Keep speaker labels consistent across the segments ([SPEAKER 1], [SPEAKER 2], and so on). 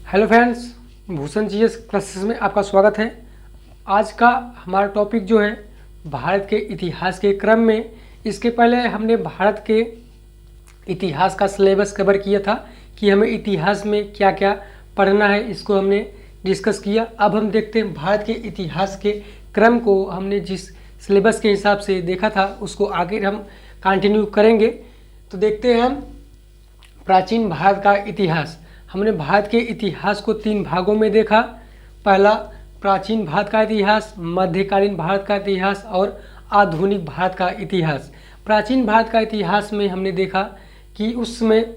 [SPEAKER 1] Hello friends, Bhushan GS classes में आपका स्वागत है। आज का हमारा टॉपिक जो है भारत के इतिहास के क्रम में, इसके पहले हमने भारत के इतिहास का सिलेबस कवर किया था कि हमें इतिहास में क्या क्या पढ़ना है, इसको हमने डिस्कस किया। अब हम देखते हैं भारत के इतिहास के क्रम को हमने जिस सिलेबस के हिसाब से देखा था उसको आगे हम कंटिन्यू करेंगे। तो देखते हैं हम प्राचीन भारत का इतिहास। हमने भारत के इतिहास को 3 भागों में देखा। पहला प्राचीन भारत का इतिहास, मध्यकालीन भारत का इतिहास और आधुनिक भारत का इतिहास। प्राचीन भारत का इतिहास में हमने देखा कि उसमें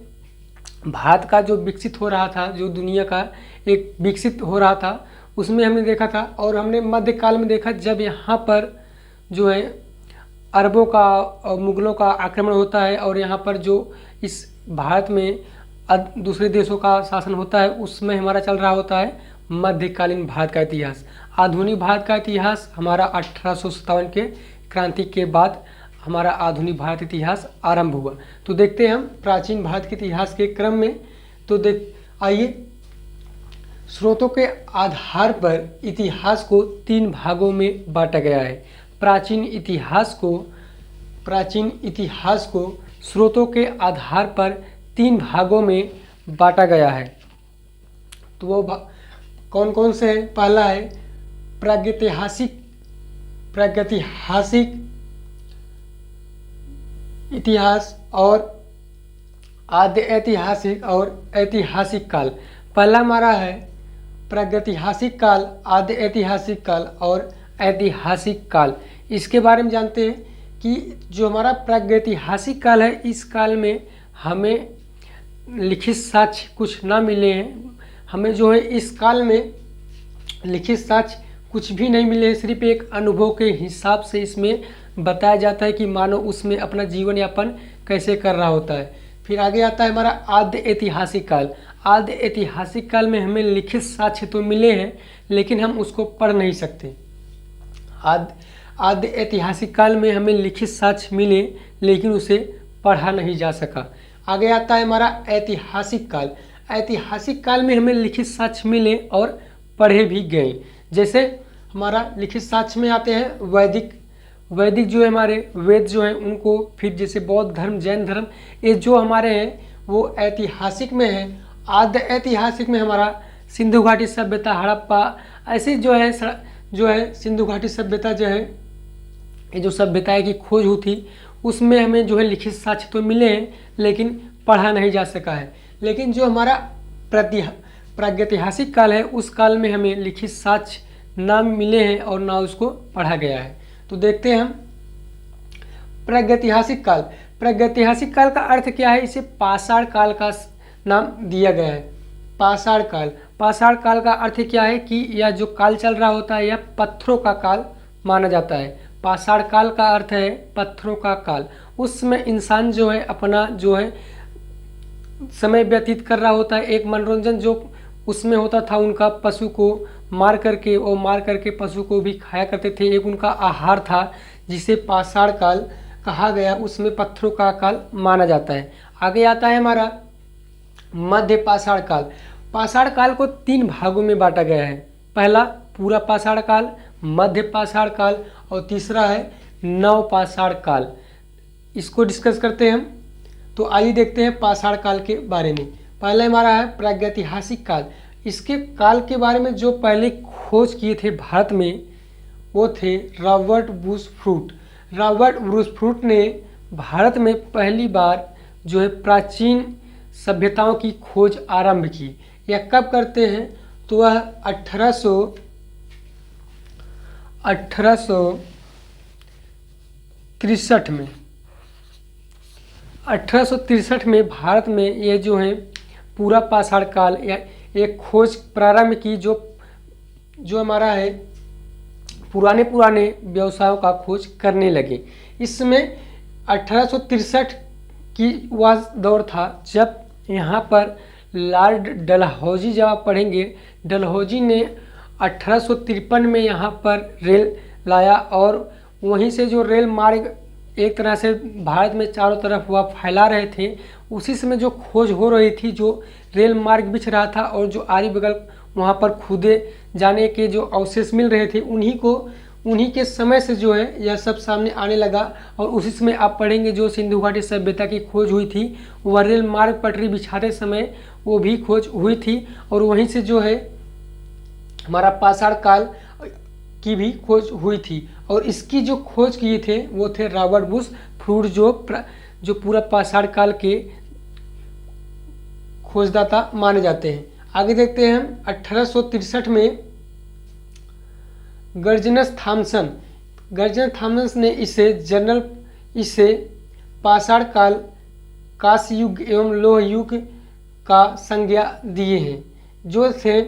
[SPEAKER 1] भारत का जो विकसित हो रहा था, जो दुनिया का एक विकसित हो रहा था, उसमें हमने देखा था। और हमने मध्यकाल में देखा जब यहाँ पर जो है अरबों का और मुगलों का आक्रमण होता है और यहाँ पर जो इस भारत में दूसरे देशों का शासन होता है, उसमें हमारा चल रहा होता है मध्यकालीन भारत का इतिहास। आधुनिक भारत का इतिहास हमारा 1857 के क्रांति के बाद हमारा आधुनिक भारत इतिहास आरंभ हुआ। तो देखते हैं हम प्राचीन भारत के इतिहास के क्रम में। तो आइए, स्रोतों के आधार पर इतिहास को 3 भागों में बांटा गया है। प्राचीन इतिहास को स्रोतों के आधार पर 3 भागों में बांटा गया है। तो वो कौन कौन से हैं? पहला है प्रागैतिहासिक इतिहास और आद्य ऐतिहासिक और ऐतिहासिक काल। पहला हमारा है प्रागैतिहासिक काल, आद्य ऐतिहासिक काल और ऐतिहासिक काल। इसके बारे में जानते हैं कि जो हमारा प्रागैतिहासिक काल है, इस काल में हमें लिखित साक्ष्य कुछ ना मिले हैं। हमें जो है इस काल में लिखित साक्ष्य कुछ भी नहीं मिले हैं। सिर्फ एक अनुभव के हिसाब से इसमें बताया जाता है कि मानव उसमें अपना जीवन यापन कैसे कर रहा होता है। फिर आगे आता है हमारा आद्य ऐतिहासिक काल। आद्य ऐतिहासिक काल में हमें लिखित साक्ष्य तो मिले हैं, लेकिन हम उसको पढ़ नहीं सकते। आद्य ऐतिहासिक काल में हमें लिखित साक्ष्य मिले, लेकिन उसे पढ़ा नहीं जा सका। आगे आता है हमारा ऐतिहासिक काल। ऐतिहासिक काल में हमें लिखित साक्ष्य मिले और पढ़े भी गए। जैसे हमारा लिखित साक्ष्य में आते हैं वैदिक जो है हमारे वेद जो हैं उनको, फिर जैसे बौद्ध धर्म, जैन धर्म, ये जो हमारे हैं वो ऐतिहासिक में है। आद्य ऐतिहासिक में हमारा सिंधु घाटी सभ्यता, हड़प्पा, ऐसी जो है सिंधु घाटी सभ्यता जो है, ये जो सभ्यताएं की खोज हुई थी, उसमें हमें जो है लिखित साक्ष्य तो मिले हैं, लेकिन पढ़ा नहीं जा सका है। लेकिन जो हमारा प्रागैतिहासिक काल है, उस काल में हमें लिखित साक्ष्य ना मिले हैं और ना उसको पढ़ा गया है। तो देखते हैं हम प्रागैतिहासिक काल। प्रागैतिहासिक काल का अर्थ क्या है? इसे पाषाण काल का नाम दिया गया है। पाषाण काल का अर्थ क्या है कि यह जो काल चल रहा होता है, यह पत्थरों का काल माना जाता है। पाषाण काल का अर्थ है पत्थरों का काल। उसमें इंसान जो है अपना जो है समय व्यतीत कर रहा होता है। एक मनोरंजन जो उसमें होता था, उनका पशु को मार करके पशु को भी खाया करते थे। एक उनका आहार था जिसे पाषाण काल कहा गया, उसमें पत्थरों का काल माना जाता है। आगे आता है हमारा मध्य पाषाण काल। पाषाण काल को 3 भागों में बांटा गया है। पहला पूरा पाषाण काल, मध्य पाषाण काल और तीसरा है नव पाषाण काल। इसको डिस्कस करते हैं हम। तो आइए देखते हैं पाषाण काल के बारे में। पहले हमारा है प्रागैतिहासिक काल। इसके काल के बारे में जो पहले खोज किए थे भारत में, वो थे रॉबर्ट ब्रूस फ्रूट ने भारत में पहली बार जो है प्राचीन सभ्यताओं की खोज आरंभ की। यह कब करते हैं? तो वह 1863 में भारत में ये जो है पूरा पाषाण काल या एक खोज प्रारंभ की, जो हमारा है पुराने व्यवसायों का खोज करने लगे। इसमें 1863 की वह दौर था जब यहाँ पर लॉर्ड डलहौजी, जब आप पढ़ेंगे, डलहौजी ने 1853 में यहाँ पर रेल लाया और वहीं से जो रेल मार्ग एक तरह से भारत में चारों तरफ वह फैला रहे थे, उसी समय जो खोज हो रही थी, जो रेल मार्ग बिछ रहा था और जो आर्यभट्ट वहाँ पर खुदे जाने के जो अवशेष मिल रहे थे, उन्हीं के समय से जो है यह सब सामने आने लगा। और उसी समय आप पढ़ेंगे जो सिंधु घाटी सभ्यता की खोज हुई थी, वह रेल मार्ग पटरी बिछाते समय वो भी खोज हुई थी। और वहीं से जो है हमारा पाषाण काल की भी खोज हुई थी। और इसकी जो खोज किए थे वो थे रॉबर्ट बुश फ्रूड, जो पूरा पाषाण काल के खोजदाता माने जाते हैं। आगे देखते हैं हम 1863 में गर्जनस थॉमसन ने इसे पाषाण काल, कांस्य युग एवं लोह युग का संज्ञा दिए हैं, जो थे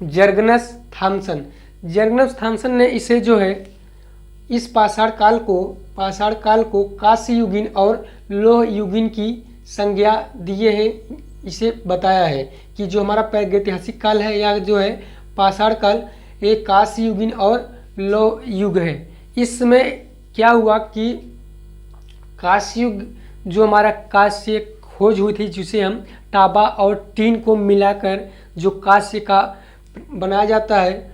[SPEAKER 1] जर्गनस थॉमसन ने इसे जो है इस पाषाण काल को कांस्य युगीन और लोह युगीन की संज्ञा दिए हैं। इसे बताया है कि जो हमारा प्रागैतिहासिक काल है या जो है पाषाण काल, ये कांस्य युगीन और लोह युग है। इस समय क्या हुआ कि कांस्य युग, जो हमारा कांस्य खोज हुई थी, जिसे हम तांबा और टीन को मिलाकर जो कांस्य का बनाया जाता है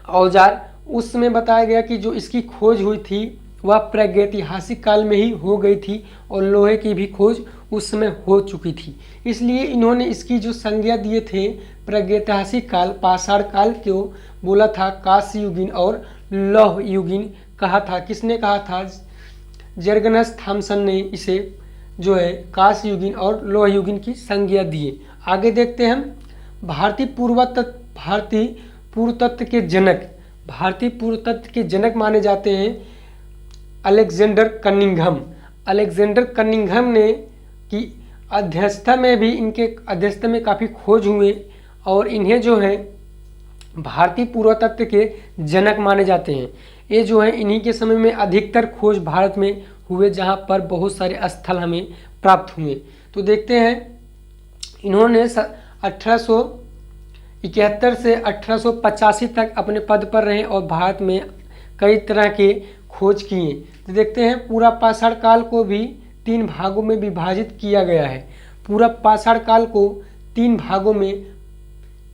[SPEAKER 1] औजार, उस समय बताया गया कि जो इसकी खोज हुई थी वह प्रागैतिहासिक काल में ही हो गई थी और लोहे की भी खोज उस समय हो चुकी थी। इसलिए इन्होंने इसकी जो संज्ञा दिए थे प्रागैतिहासिक काल, पाषाण काल को बोला था कांस्य युगीन और लौह युगीन कहा था। किसने कहा था? जर्गनस थॉमसन ने इसे जो है कांस्य युगीन और लौह युगीन की संज्ञा दिए। आगे देखते हैं हम भारतीय पुरातत्व के जनक माने जाते हैं अलेक्जेंडर कनिंघम ने की अध्यक्षता में काफ़ी खोज हुए और इन्हें जो है भारतीय पुरातत्व के जनक माने जाते हैं। ये जो है इन्हीं के समय में अधिकतर खोज भारत में हुए, जहाँ पर बहुत सारे स्थल हमें प्राप्त हुए। तो देखते हैं इन्होंने 1871 से 1885 तक अपने पद पर रहे और भारत में कई तरह के खोज किए। तो देखते हैं पूरा पाषाण काल को भी 3 भागों में विभाजित किया गया है। पूरा पाषाण काल को 3 भागों में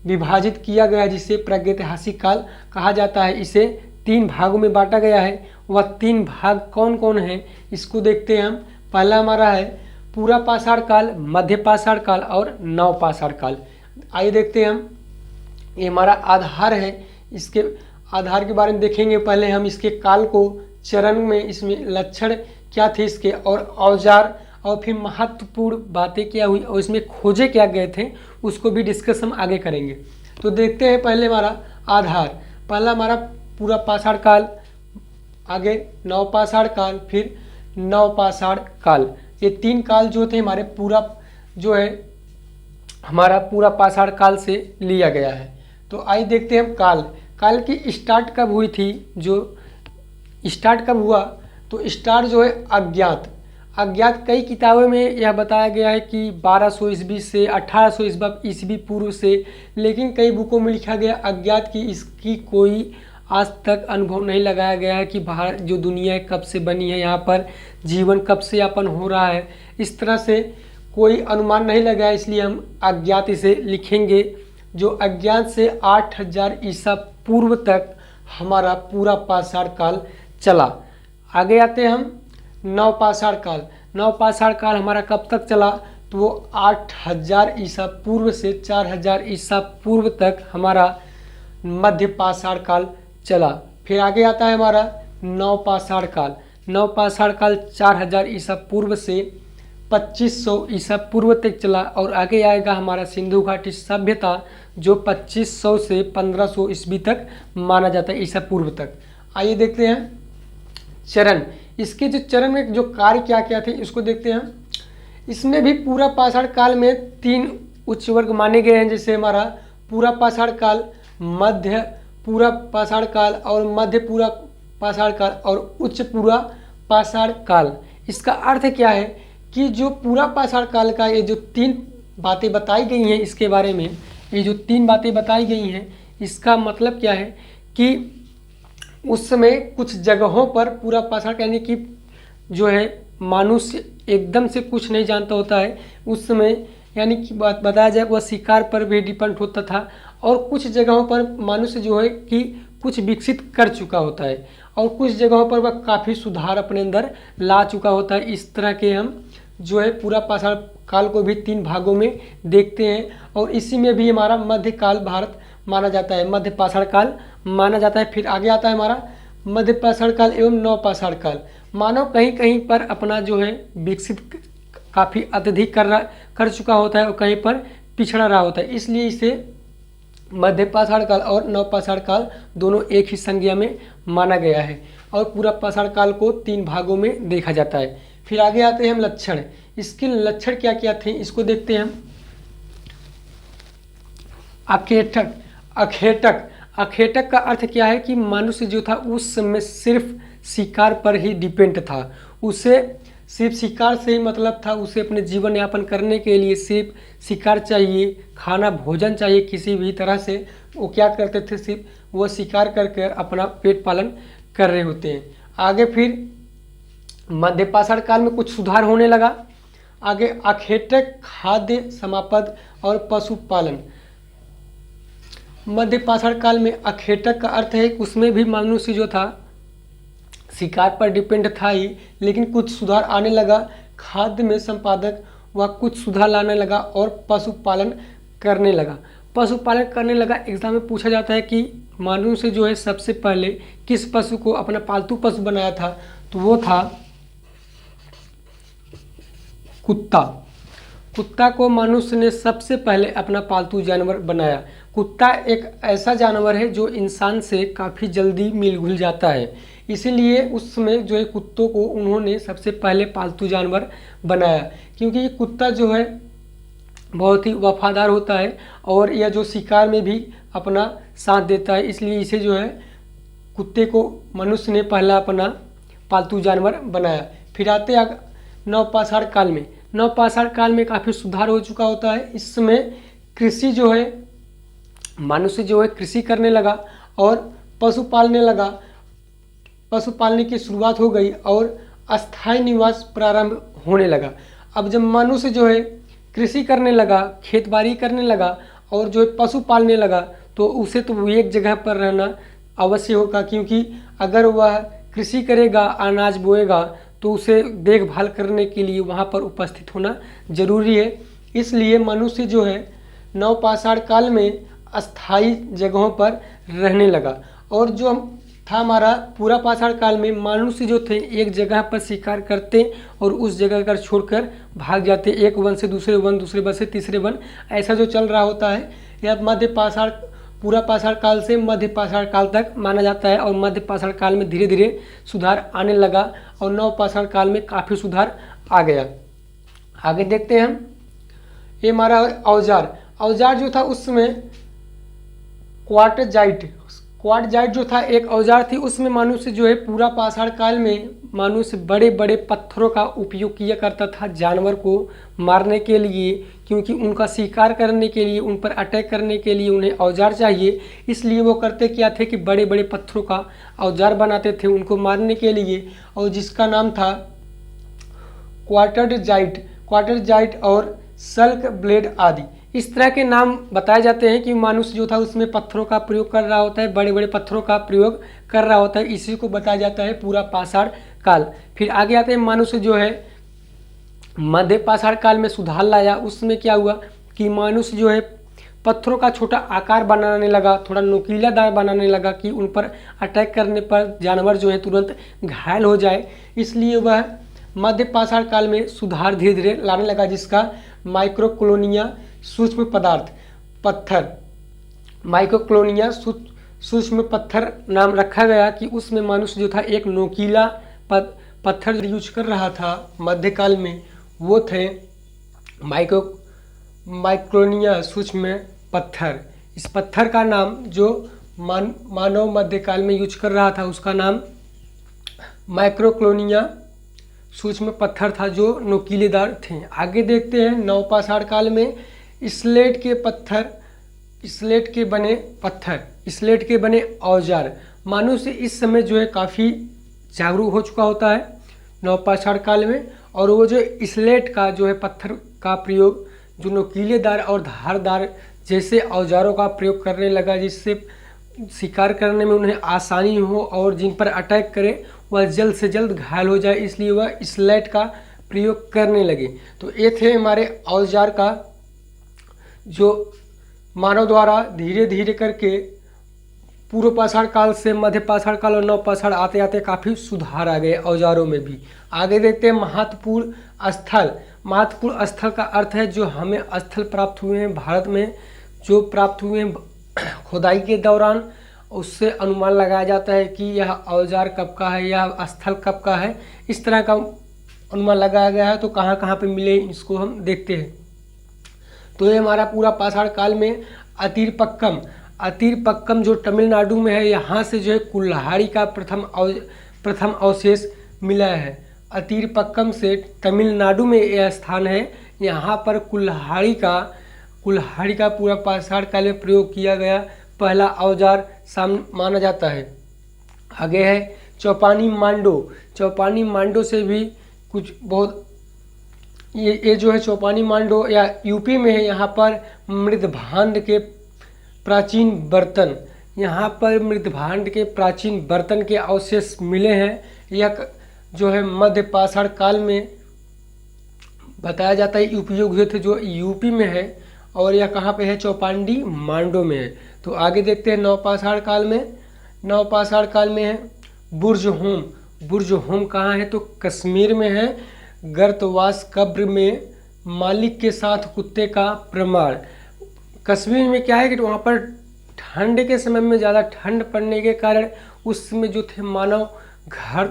[SPEAKER 1] विभाजित किया गया है, जिसे प्रागैतिहासिक काल कहा जाता है। इसे 3 भागों में बांटा गया है। वह 3 भाग कौन कौन है इसको देखते हैं हम। पहला हमारा है पूरा पाषाण काल, मध्य पाषाण काल और नव पाषाण काल। आइए देखते हैं हम। ये हमारा आधार है, इसके आधार के बारे में देखेंगे। पहले हम इसके काल को, चरण में इसमें लक्षण क्या थे इसके, और औजार, और फिर महत्वपूर्ण बातें क्या हुई और इसमें खोजे क्या गए थे, उसको भी डिस्कस हम आगे करेंगे। तो देखते हैं पहले हमारा आधार। पहला हमारा पूरा पाषाण काल, आगे नव पाषाण काल, फिर नव पाषाण काल। ये 3 काल जो थे हमारे हमारा पूरा पाषाण काल से लिया गया है। तो आइए देखते हैं हम काल की स्टार्ट कब हुई थी। स्टार्ट कब हुआ, तो स्टार्ट जो है अज्ञात कई किताबों में यह बताया गया है कि 1200 ईस्वी से 1800 ईस्वी पूर्व से, लेकिन कई बुकों में लिखा गया अज्ञात की। इसकी कोई आज तक अनुभव नहीं लगाया गया है कि भारत जो दुनिया है कब से बनी है, यहाँ पर जीवन कब से यापन हो रहा है, इस तरह से कोई अनुमान नहीं लगा है। इसलिए हम अज्ञात इसे लिखेंगे। जो अज्ञात से 8000 ईसा पूर्व तक हमारा पूरा पाषाण काल चला। आगे आते हैं हम नव पाषाण काल हमारा कब तक चला, तो वो 8000 ईसा पूर्व से 4000 ईसा पूर्व तक हमारा मध्य पाषाण काल चला। फिर आगे आता है हमारा नव पाषाण काल 4000 ईसा पूर्व से 2500 ईसा पूर्व तक चला। और आगे आएगा हमारा सिंधु घाटी सभ्यता, जो 2500 से 1500 ईस्वी तक माना जाता है, ईसा पूर्व तक। आइए देखते हैं चरण। इसके जो चरण में जो कार्य क्या क्या थे इसको देखते हैं हम। इसमें भी पूरा पाषाण काल में 3 उच्च वर्ग माने गए हैं, जैसे हमारा पूरा पाषाण काल, मध्य पूरा पाषाण काल और मध्य पूरा पाषाण काल और उच्च पूरा पाषाण काल। इसका अर्थ क्या है कि जो पूरा पाषाण काल का ये जो 3 बातें बताई गई हैं, इसके बारे में ये जो 3 बातें बताई गई हैं, इसका मतलब क्या है कि उस समय कुछ जगहों पर पूरा पाषाण यानी कि जो है मनुष्य एकदम से कुछ नहीं जानता होता है उस समय, यानी कि बात बताया जाए वह शिकार पर भी डिपेंड होता था। और कुछ जगहों पर मनुष्य जो है कि कुछ विकसित कर चुका होता है और कुछ जगहों पर वह काफ़ी सुधार अपने अंदर ला चुका होता है। इस तरह के हम जो है पूरा पाषाण काल को भी 3 भागों में देखते हैं और इसी में भी हमारा मध्यकाल भारत माना जाता है, मध्य पाषाण काल माना जाता है। फिर आगे आता है हमारा मध्य पाषाण काल एवं नव पाषाण काल। मानव कहीं कहीं पर अपना जो है विकसित काफ़ी अत्यधिक कर चुका होता है और कहीं पर पिछड़ा रहा होता है, इसलिए इसे मध्य पाषाण काल और नव पाषाण काल दोनों एक ही संज्ञा में माना गया है और पूरा पाषाण काल को 3 भागों में देखा जाता है। फिर आगे आते हैं हम लक्षण। इसके लक्षण क्या क्या थे इसको देखते हैं हम। अखेटक। अखेटक अखेटक का अर्थ क्या है कि मनुष्य जो था उस समय सिर्फ शिकार पर ही डिपेंड था। उसे सिर्फ शिकार से ही मतलब था, उसे अपने जीवन यापन करने के लिए सिर्फ शिकार चाहिए, खाना भोजन चाहिए किसी भी तरह से। वो क्या करते थे, सिर्फ वो शिकार करके अपना पेट पालन कर रहे होते हैं। आगे फिर मध्य पाषाण काल में कुछ सुधार होने लगा। आगे अखेटक, खाद्य समापद और पशुपालन। मध्य पाषाण काल में अखेटक का अर्थ है कि उसमें भी मनुष्य जो था शिकार पर डिपेंड था ही, लेकिन कुछ सुधार आने लगा। खाद्य में संपादक वह कुछ सुधार लाने लगा और पशुपालन करने लगा। पशुपालन करने लगा एग्जाम में पूछा जाता है कि मनुष्य जो है सबसे पहले किस पशु को अपना पालतू पशु बनाया था, तो वो था कुत्ता। कुत्ता को मनुष्य ने सबसे पहले अपना पालतू जानवर बनाया। कुत्ता एक ऐसा जानवर है जो इंसान से काफ़ी जल्दी मिल घुल जाता है, इसीलिए उस समय जो है कुत्तों को उन्होंने सबसे पहले पालतू जानवर बनाया, क्योंकि ये कुत्ता जो है बहुत ही वफादार होता है और यह जो शिकार में भी अपना साथ देता है, इसलिए इसे जो है कुत्ते को मनुष्य ने पहला अपना पालतू जानवर बनाया। फिर आते नव पाषाण काल में। नव पाषाण काल में काफ़ी सुधार हो चुका होता है। इस समय कृषि जो है मनुष्य जो है कृषि करने लगा और पशु पालने लगा। पशु पालने की शुरुआत हो गई और अस्थायी निवास प्रारंभ होने लगा। अब जब मनुष्य जो है कृषि करने लगा, खेतबाड़ी करने लगा और जो है पशु पालने लगा, तो उसे तो एक जगह पर रहना अवश्य होगा, क्योंकि अगर वह कृषि करेगा, अनाज बोएगा, तो उसे देखभाल करने के लिए वहाँ पर उपस्थित होना जरूरी है। इसलिए मनुष्य जो है नव पाषाण काल में अस्थायी जगहों पर रहने लगा। और जो था हमारा पूरा पाषाण काल में मनुष्य जो थे एक जगह पर शिकार करते और उस जगह कर छोड़कर भाग जाते, एक वन से दूसरे वन, दूसरे वन से तीसरे वन, ऐसा जो चल रहा होता है। यह मध्य पाषाण पूरा पाषाण काल से मध्य पाषाण काल तक माना जाता है और मध्य पाषाण काल में धीरे धीरे सुधार आने लगा और नव पाषाण काल में काफ़ी सुधार आ गया। आगे देखते हैं हम। ये हमारा औजार। औजार जो था उस समय क्वार्टजाइट जो था एक औजार थी। उसमें मनुष्य जो है पूरा पाषाण काल में मनुष्य बड़े बड़े पत्थरों का उपयोग किया करता था जानवर को मारने के लिए, क्योंकि उनका शिकार करने के लिए, उन पर अटैक करने के लिए उन्हें औजार चाहिए। इसलिए वो करते क्या थे कि बड़े बड़े पत्थरों का औजार बनाते थे उनको मारने के लिए, और जिसका नाम था क्वार्टरजाइट और सल्क ब्लेड आदि। इस तरह के नाम बताए जाते हैं कि मनुष्य जो था उसमें पत्थरों का प्रयोग कर रहा होता है, बड़े बड़े पत्थरों का प्रयोग कर रहा होता है, इसी को बताया जाता है पूरा पाषाण काल। फिर आगे आते हैं मनुष्य जो है मध्य पाषाण काल में सुधार लाया। उसमें क्या हुआ कि मनुष्य जो है पत्थरों का छोटा आकार बनाने लगा, थोड़ा नुकीलादार बनाने लगा कि उन पर अटैक करने पर जानवर जो है तुरंत घायल हो जाए। इसलिए वह मध्य पाषाण काल में सुधार धीरे धीरे लाने लगा, जिसका माइक्रोक्लोनिया सूक्ष्म पदार्थ पत्थर, माइक्रोक्लोनिया सूक्ष्म पत्थर नाम रखा गया कि उसमें मनुष्य जो था एक नोकीला पत्थर यूज कर रहा था मध्यकाल में, वो थे माइक्रोनिया सूक्ष्म पत्थर। इस पत्थर का नाम जो मानव मध्यकाल में यूज कर रहा था उसका नाम माइक्रोक्लोनिया सूक्ष्म पत्थर था, जो नोकीलेदार थे। आगे देखते हैं नव पाषाण काल में स्लेट के बने औजार। मनुष्य इस समय जो है काफ़ी जागरूक हो चुका होता है नवपाषाण काल में, और वो जो स्लेट का जो है पत्थर का प्रयोग, जो नुकीलेदार और धारदार जैसे औजारों का प्रयोग करने लगा, जिससे शिकार करने में उन्हें आसानी हो और जिन पर अटैक करे वह जल्द से जल्द घायल हो जाए, इसलिए वह स्लेट का प्रयोग करने लगे। तो ये थे हमारे औजार का जो मानव द्वारा धीरे धीरे करके पूर्व पाषाण काल से मध्य पाषाण काल और नवपाषाण आते आते काफ़ी सुधार आ गए औजारों में भी। आगे देखते हैं महत्वपूर्ण स्थल। महत्वपूर्ण स्थल का अर्थ है जो हमें स्थल प्राप्त हुए हैं भारत में, जो प्राप्त हुए हैं खुदाई के दौरान, उससे अनुमान लगाया जाता है कि यह औजार कब का है, यह स्थल कब का है, इस तरह का अनुमान लगाया गया है। तो कहाँ कहाँ पे मिले इसको हम देखते हैं। तो ये हमारा पूरा पाषाण काल में अतीरपक्कम जो तमिलनाडु में है, यहाँ से जो है कुल्हाड़ी का प्रथम अवशेष मिला है। अतीरपक्कम से तमिलनाडु में यह स्थान है। यहाँ पर कुल्हाड़ी का पूरा पाषाण काल में प्रयोग किया गया पहला औजार माना जाता है। आगे है चौपानी मांडो से भी कुछ बहुत, ये जो है चौपानी मांडो या यूपी में है। यहाँ पर मृदभांड के प्राचीन बर्तन के अवशेष मिले हैं। यह जो है मध्य पाषाण काल में बताया जाता है उपयोग हुए थे, जो यूपी में है, और यह कहाँ पे है, चौपानी मांडो में है। तो आगे देखते हैं नवपाषाण काल में है बुर्ज होम कहाँ है, तो कश्मीर में है। गर्तवास कब्र में मालिक के साथ कुत्ते का प्रमाण। कश्मीर में क्या है कि वहाँ पर ठंड के समय में ज़्यादा ठंड पड़ने के कारण उस समय जो थे मानव घर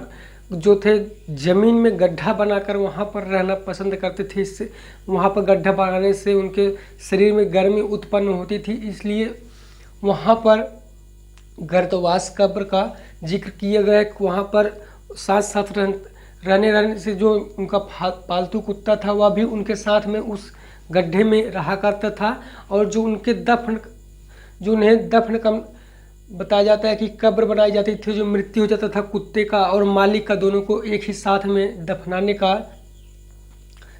[SPEAKER 1] जो थे ज़मीन में गड्ढा बनाकर वहाँ पर रहना पसंद करते थे। इससे वहाँ पर गड्ढा बनाने से उनके शरीर में गर्मी उत्पन्न होती थी, इसलिए वहाँ पर गर्तवास कब्र का जिक्र किया गया है। वहाँ पर साथ रहने से जो उनका पालतू कुत्ता था वह भी उनके साथ में उस गड्ढे में रहा करता था, और जो उन्हें दफन का बताया जाता है कि कब्र बनाई जाती थी, जो मृत्यु हो जाता था कुत्ते का और मालिक का, दोनों को एक ही साथ में दफनाने का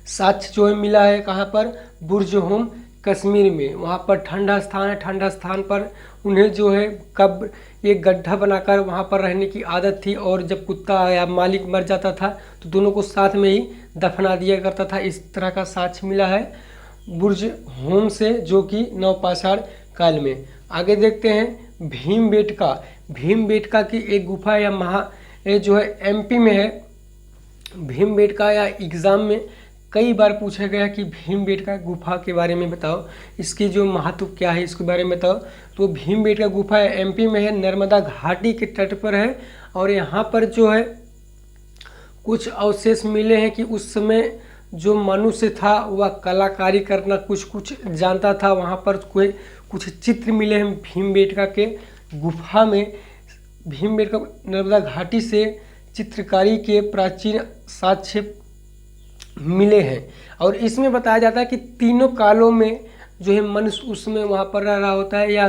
[SPEAKER 1] साक्ष्य जो है मिला है। कहाँ पर, बुर्ज होम कश्मीर में। वहाँ पर ठंडा स्थान है, ठंडा स्थान पर उन्हें जो है कब्र एक गड्ढा बनाकर वहाँ पर रहने की आदत थी, और जब कुत्ता या मालिक मर जाता था तो दोनों को साथ में ही दफना दिया करता था। इस तरह का साक्ष्य मिला है बुर्ज होम से, जो कि नवपाषाण काल में। आगे देखते हैं भीमबेटका की एक गुफा ये जो है एमपी में है। भीमबेटका या एग्ज़ाम में कई बार पूछा गया कि भीमबेटका गुफा के बारे में बताओ, इसकी जो महत्व क्या है इसके बारे में बताओ। तो भीमबेटका गुफा एमपी में है, नर्मदा घाटी के तट पर है, और यहाँ पर जो है कुछ अवशेष मिले हैं कि उस समय जो मनुष्य था वह कलाकारी करना कुछ जानता था। वहाँ पर कुछ चित्र मिले हैं भीमबेटका के गुफा में। भीमबेटका नर्मदा घाटी से चित्रकारी के प्राचीन साक्ष्य मिले हैं, और इसमें बताया जाता है कि तीनों कालों में जो है मनुष्य उसमें वहाँ पर रह रहा होता है, या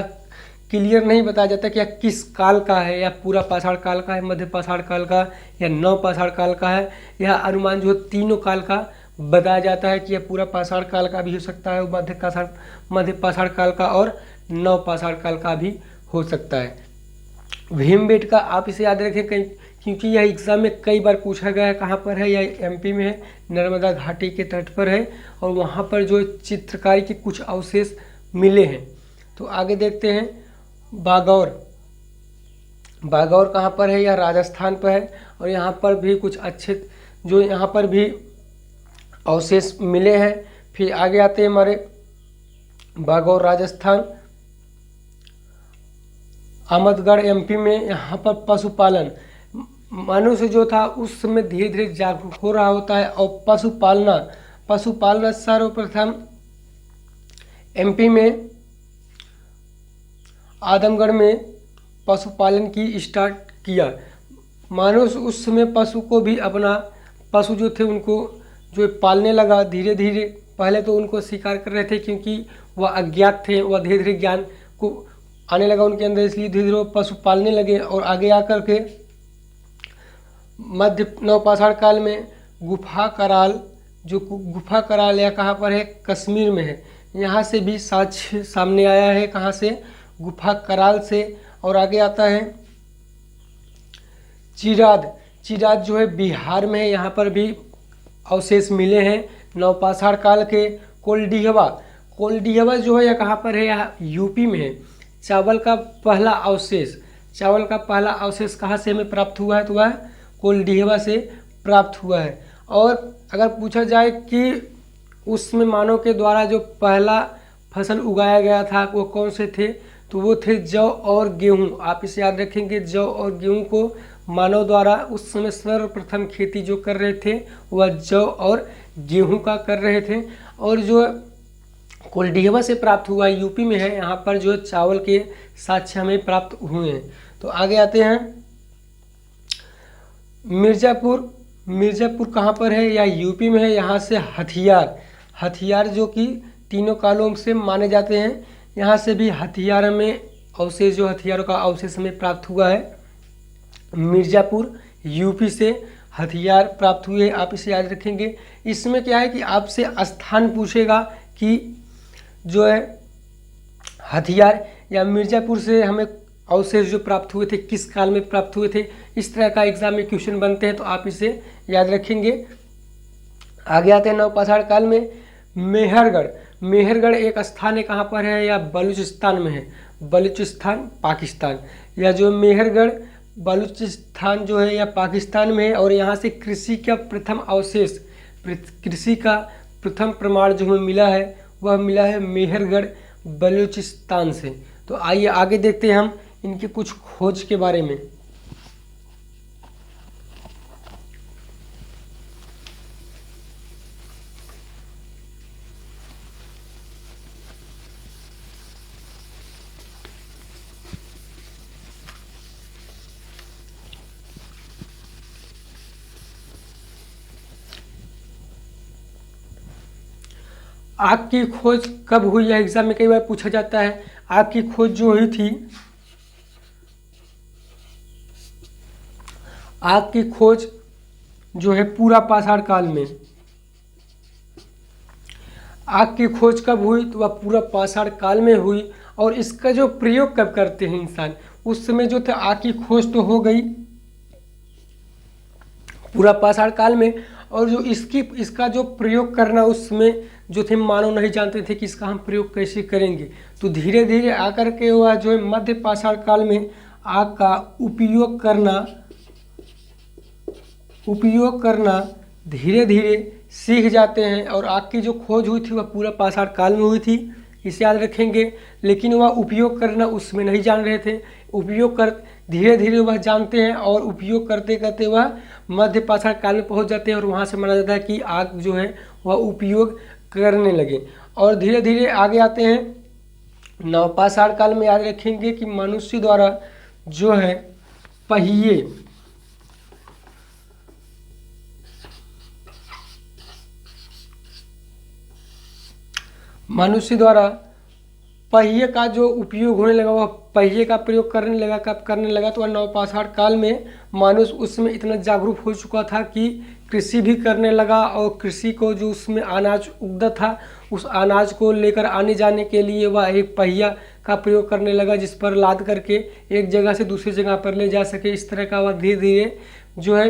[SPEAKER 1] क्लियर नहीं बताया जाता कि यह किस काल का है, या पूरा पाषाण काल का है, मध्य पाषाण काल का, या नवपाषाण काल का है। यह अनुमान जो तीनों काल का बताया जाता है कि यह पूरा पाषाण काल का भी हो सकता है, मध्य पाषाण काल का और नवपाषाण काल का भी हो सकता है। भीमबेटका आप इसे याद रखें क्योंकि यह एग्ज़ाम में कई बार पूछा गया है। कहाँ पर है, यह एमपी में है, नर्मदा घाटी के तट पर है, और वहाँ पर जो चित्रकारी के कुछ अवशेष मिले हैं। तो आगे देखते हैं बागौर कहाँ पर है, यह राजस्थान पर है, और यहाँ पर भी कुछ अच्छे जो यहाँ पर भी अवशेष मिले हैं। फिर आगे आते हैं हमारे बागौर राजस्थान, अहमदगढ़ एमपी में। यहाँ पर पशुपालन, मनुष्य जो था उस समय धीरे धीरे जागरूक हो रहा होता है, और पशुपालना सर्वप्रथम एमपी में आदमगढ़ में पशुपालन की स्टार्ट किया। मनुष्य उस समय पशु जो थे उनको जो पालने लगा धीरे धीरे। पहले तो उनको शिकार कर रहे थे क्योंकि वह अज्ञात थे, वह धीरे धीरे ज्ञान को आने लगा उनके अंदर, इसलिए धीरे धीरे वो पशु पालने लगे। और आगे आकर के मध्य नवपाषाण काल में गुफा कराल, जो गुफा कराल यह कहाँ पर है, कश्मीर में है। यहाँ से भी साक्ष्य सामने आया है, कहाँ से, गुफा कराल से। और आगे आता है चिराद। चिराद जो है बिहार में है, यहाँ पर भी अवशेष मिले हैं नवपाषाण काल के। कोल्डिहवा, कोल्डिहवा जो है यह कहाँ पर है, यह यूपी में है। चावल का पहला अवशेष, चावल का पहला अवशेष कहाँ से हमें प्राप्त हुआ है, तो वह कोल्डिहवा से प्राप्त हुआ है। और अगर पूछा जाए कि उसमें मानव के द्वारा जो पहला फसल उगाया गया था वो कौन से थे, तो वो थे जौ और गेहूँ। आप इसे याद रखेंगे, जौ और गेहूँ को मानव द्वारा उस समय सर्वप्रथम खेती जो कर रहे थे वह जौ और गेहूँ का कर रहे थे। और जो कोल्डिहवा से प्राप्त हुआ यूपी में है, यहाँ पर जो चावल के साक्ष्य हमें प्राप्त हुए हैं। तो आगे आते हैं मिर्ज़ापुर। मिर्ज़ापुर कहाँ पर है, या यूपी में है। यहाँ से हथियार, हथियार जो कि तीनों कालों से माने जाते हैं, यहाँ से भी हथियार में अवशेष, जो हथियारों का अवशेष हमें प्राप्त हुआ है मिर्ज़ापुर यूपी से हथियार प्राप्त हुए। आप इसे याद रखेंगे। इसमें क्या है कि आपसे स्थान पूछेगा कि जो है हथियार या मिर्ज़ापुर से हमें अवशेष जो प्राप्त हुए थे किस काल में प्राप्त हुए थे, इस तरह का एग्जाम में क्वेश्चन बनते हैं, तो आप इसे याद रखेंगे। आगे आते हैं नवपाषाण काल में मेहरगढ़। मेहरगढ़ एक स्थान है, कहाँ पर है, या बलूचिस्तान में है, बलूचिस्तान पाकिस्तान। या जो मेहरगढ़ बलूचिस्तान जो है या पाकिस्तान में है। और यहाँ से कृषि का प्रथम अवशेष, कृषि का प्रथम प्रमाण जो हमें मिला है वह मिला है मेहरगढ़ बलूचिस्तान से। तो आइए आगे देखते हैं हम इनकी कुछ खोज के बारे में। आग की खोज कब हुई है, एग्जाम में कई बार पूछा जाता है। आग की खोज जो हुई थी, आग की खोज जो है पूरा पाषाण काल में। आग की खोज कब हुई, तो वह पूरा पाषाण काल में हुई। और इसका जो प्रयोग कब करते हैं इंसान, उस समय जो थे आग की खोज तो हो गई पूरा पाषाण काल में। और जो इसका जो प्रयोग करना उसमें जो थे मानव नहीं जानते थे कि इसका हम प्रयोग कैसे करेंगे। तो धीरे धीरे आकर के वह जो है मध्य पाषाण काल में आग का उपयोग करना धीरे धीरे सीख जाते हैं। और आग की जो खोज हुई थी वह पूरा पाषाण काल में हुई थी, इसे याद रखेंगे। लेकिन वह उपयोग करना उसमें नहीं जान रहे थे, उपयोग कर धीरे धीरे वह जानते हैं। और उपयोग करते करते वह मध्य पाषाण काल में पहुंच जाते हैं। और वहां से माना जाता है कि आग जो है वह उपयोग करने लगे। और धीरे धीरे आगे आते हैं नवपाषाण काल में। याद रखेंगे कि मनुष्य द्वारा जो है पहिए, मनुष्य द्वारा पहिए का जो उपयोग होने लगा, वह पहिए का प्रयोग करने लगा। कब करने लगा, तो वह नवपाषाण काल में। मनुष्य उसमें इतना जागरूक हो चुका था कि कृषि भी करने लगा। और कृषि को जो उसमें अनाज उगता था, उस अनाज को लेकर आने जाने के लिए वह एक पहिया का प्रयोग करने लगा, जिस पर लाद करके एक जगह से दूसरी जगह पर ले जा सके। इस तरह का वह धीरे धीरे जो है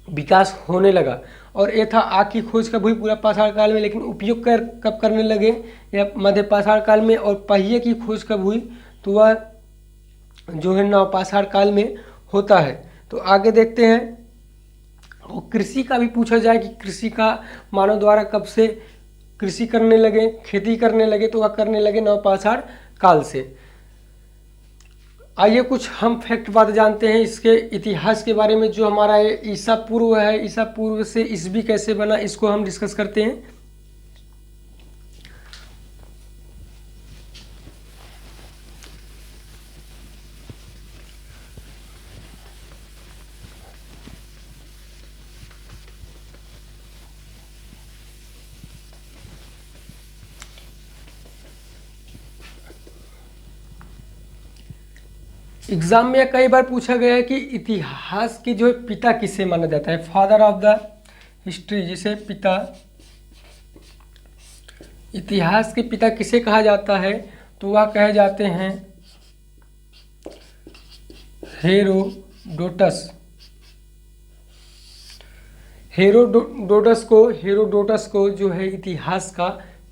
[SPEAKER 1] विकास होने लगा। और ये था आग की खोज कब हुई, पूरा पाषाण काल में। लेकिन उपयोग कब करने लगे, या मध्य पाषाण काल में। और पहिए की खोज कब हुई, तो वह जो है नवपाषाण काल में होता है। तो आगे देखते हैं। और कृषि का भी पूछा जाए कि कृषि का मानव द्वारा कब से कृषि करने लगे, खेती करने लगे, तो वह करने लगे नवपाषाण काल से। आइए कुछ हम फैक्ट बात जानते हैं इसके इतिहास के बारे में। जो हमारा ये ईसा पूर्व है, ईसा पूर्व से ईसवी कैसे बना, इसको हम डिस्कस करते हैं। एग्जाम में कई बार पूछा गया है कि इतिहास के जो है पिता किसे माना जाता है, फादर ऑफ द हिस्ट्री, जिसे पिता, इतिहास के पिता किसे कहा जाता है, तो वह कहे जाते हैं हेरोडोटस। हेरोडोटस को जो है इतिहास का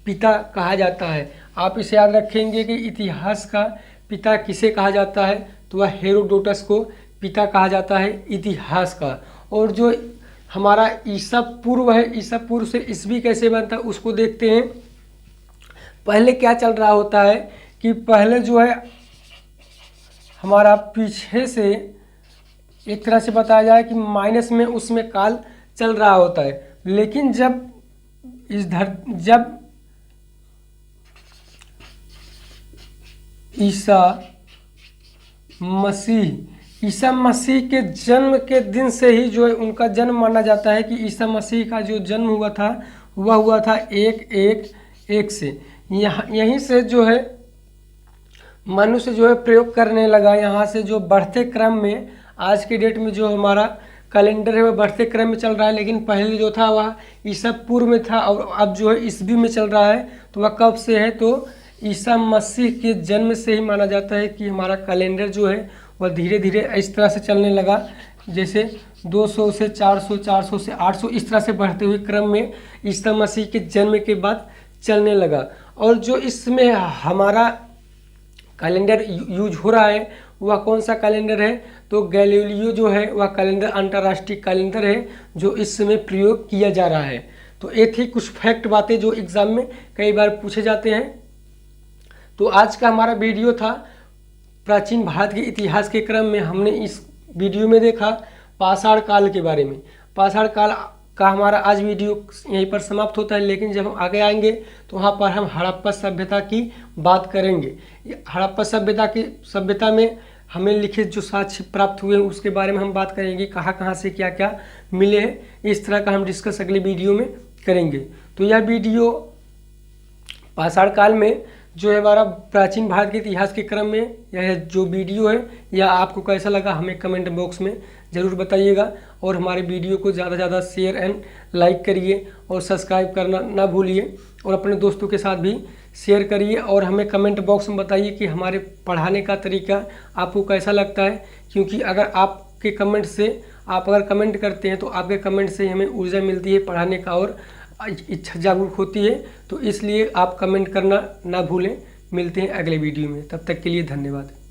[SPEAKER 1] पिता कहा जाता है। आप इसे याद रखेंगे कि इतिहास का पिता किसे कहा जाता है, तो वह हेरोडोटस को पिता कहा जाता है इतिहास का। और जो हमारा ईसा पूर्व है, ईसा पूर्व से ईस्वी कैसे बनता है उसको देखते हैं। पहले क्या चल रहा होता है कि पहले जो है हमारा पीछे से एक तरह से बताया जाए कि माइनस में उसमें काल चल रहा होता है, लेकिन जब ईसा मसीह के जन्म के दिन से ही जो है उनका जन्म माना जाता है कि ईसा मसीह का जो जन्म हुआ था वह हुआ था 111 से। यहीं से जो है मनुष्य जो है प्रयोग करने लगा। यहाँ से जो बढ़ते क्रम में आज के डेट में जो हमारा कैलेंडर है वह बढ़ते क्रम में चल रहा है, लेकिन पहले जो था वह ईसा पूर्व में था और अब जो है ईस्वी में चल रहा है। तो वह कब से है, तो ईसा मसीह के जन्म से ही माना जाता है कि हमारा कैलेंडर जो है वह धीरे धीरे इस तरह से चलने लगा, जैसे 200 से 400, 400 से 800 इस तरह से बढ़ते हुए क्रम में ईसा मसीह के जन्म के बाद चलने लगा। और जो इसमें हमारा कैलेंडर यूज हो रहा है वह कौन सा कैलेंडर है, तो गैलीलियो जो है वह कैलेंडर अंतर्राष्ट्रीय कैलेंडर है जो इस समय प्रयोग किया जा रहा है। तो ये थी कुछ फैक्ट बातें जो एग्ज़ाम में कई बार पूछे जाते हैं। तो आज का हमारा वीडियो था प्राचीन भारत के इतिहास के क्रम में। हमने इस वीडियो में देखा पाषाण काल के बारे में। पाषाण काल का हमारा आज वीडियो यहीं पर समाप्त होता है, लेकिन जब हम आगे आएंगे तो वहाँ पर हम हड़प्पा सभ्यता की बात करेंगे। हड़प्पा सभ्यता में हमें लिखित जो साक्ष्य प्राप्त हुए उसके बारे में हम बात करेंगे, कहाँ से क्या क्या मिले हैं। इस तरह का हम डिस्कस अगले वीडियो में करेंगे। तो यह वीडियो पाषाण काल में जो है हमारा प्राचीन भारत के इतिहास के क्रम में यह जो वीडियो है यह आपको कैसा लगा हमें कमेंट बॉक्स में ज़रूर बताइएगा। और हमारे वीडियो को ज़्यादा से ज़्यादा शेयर एंड लाइक करिए और सब्सक्राइब करना ना भूलिए और अपने दोस्तों के साथ भी शेयर करिए। और हमें कमेंट बॉक्स में बताइए कि हमारे पढ़ाने का तरीका आपको कैसा लगता है, क्योंकि अगर आपके कमेंट से आप अगर कमेंट करते हैं तो आपके कमेंट से हमें ऊर्जा मिलती है पढ़ाने का और इच्छा जागरूक होती है। तो इसलिए आप कमेंट करना ना भूलें। मिलते हैं अगले वीडियो में, तब तक के लिए धन्यवाद।